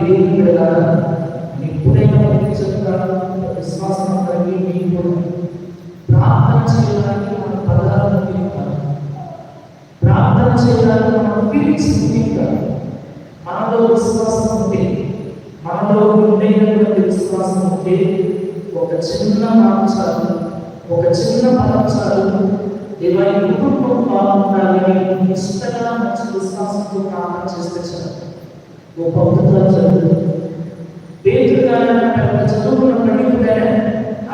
దేవుని కదా ఎప్పుడైనా చెప్తారు విశ్వాసం కలిగి మీకు ప్రార్థన చేయడానికి మన పదాలను తింటారు. ప్రార్థన చేయడానికి మన ఫీలింగ్స్ తింటారు. మనలో విశ్వాసం ఉంటే, మనలో ఉండేటువంటి విశ్వాసం ఉంటే ఒక చిన్న మార్చాలు, ఒక చిన్న పరచాలు దేవా ఈ కుటుంబం బాగుండాలని ఇష్టంగా మంచి విశ్వాసంతో ప్రార్థన చేస్తే చాలు గొప్ప అద్భుతాలు జరుగుతుంది. పేతురు గారు పెద్ద చదువుకున్న పండితుడైన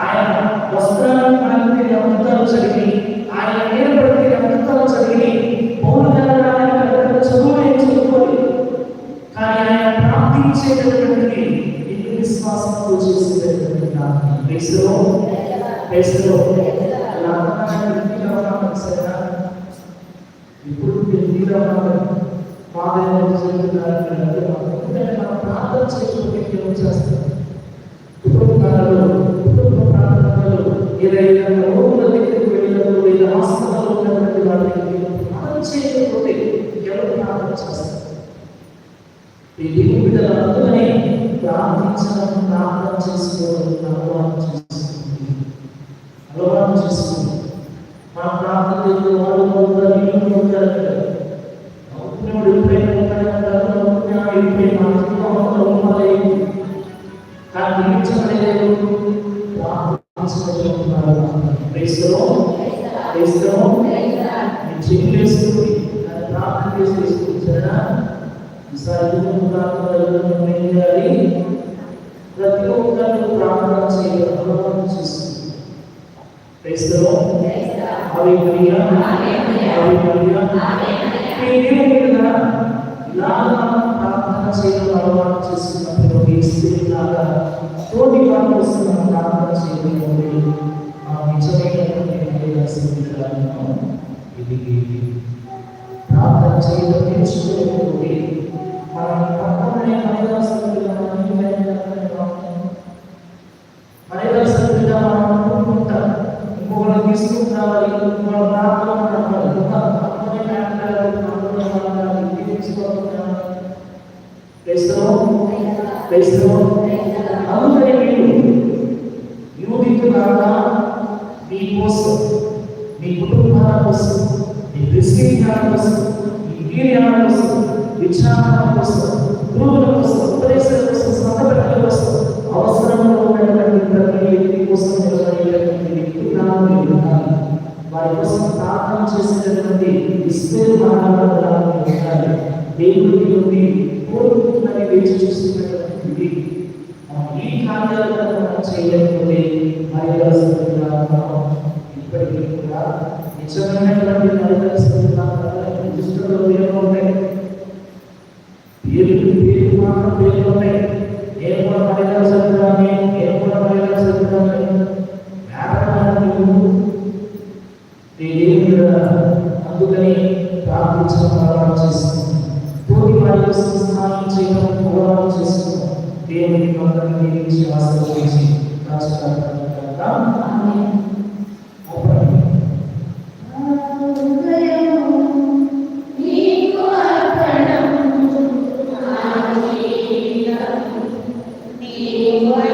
ఆయన వస్త్రాలను మనకి అద్భుతాలు జరిగి, ఆయన నిలబడితే అద్భుతాలు జరిగి, పౌలు గారు ఆయన పెద్ద చదువులు ఏం చదువుకోలేదు, కానీ ఆయన ప్రార్థించేటటువంటిది ఇంటి విశ్వాసంతో చేసేటటువంటి ప్రార్థన. ఇప్పుడు ప్రార్థన చేయకపోతే చేస్తారు. కుటుంబ ప్రార్థనలు ఏదైనా రోగుల దగ్గరికి వెళ్ళినప్పుడు లేదా హాస్పిటల్లో ఉన్నటువంటి వాళ్ళకి ప్రార్థన చేయకపోతే ఎవరు ప్రార్థన చేస్తారు? ఈ దేవుని బిడ్డలందరినీ ప్రార్థించడం, ప్రార్థన చేసుకోవడం అలవాటు చేసుకుంది. మన ప్రార్థన చేసే వాళ్ళు ఉంటారు. ఎప్పుడైనా కానీ నిలిచలేదు. చెల్లేస్తుంది ప్రార్థన చేసేస్తుంది. సరేనా? ఈసారి ప్రతి ఒక్కరు ప్రార్థన చేయాలి చేస్తుంది. ప్రార్థన చేయడం అలవాటు చేసుకున్నప్పుడు లాగా తోటి వాళ్ళు వస్తున్న ప్రార్థన చేయడం నిజమైనటువంటి ప్రార్థన చేయడం నేర్చుకోకపోతే మనం పక్కనే ఇంకొకరు తీసుకుంటారు. అందుకని మీరు యూనిట్గా మీకోసం, మీ కుటుంబాల కోసం, మీ దృష్టిల కోసం, మీ వీర్యాల కోసం, విచారణ కోసం, గురువుల కోసం, ఉపదేశాల కోసం, సంతపెట్టల కోసం, అవసరంలో ఉన్నటువంటి ప్రతి వ్యక్తి కోసం వారి కోసం ప్రార్థన చేసేటటువంటి దేవుడి నుండి కోరుకుంటుందని వేచి చూస్తున్నటువంటి ఈ కార్యాలను చేయలేకపోతే ఇప్పటికీ కూడా నిజమైనటువంటి దృష్టిలో ఏమో ఉంటాయి, పేరు మాత్రం పేర్లు ఉంటాయి. నేను కూడా మహిళలు చదువుతాను, నేను కూడా మహిళలు చదువుతాను. అందుకని ప్రార్థించడం అలవాటు చేసుకుంటాం. తోటి వారి కోసం సహాయం చేయడం అలవాటు చేసుకుంటాం. దేవుని అందరినీ దీవించి ఆశీర్వదించి Amen.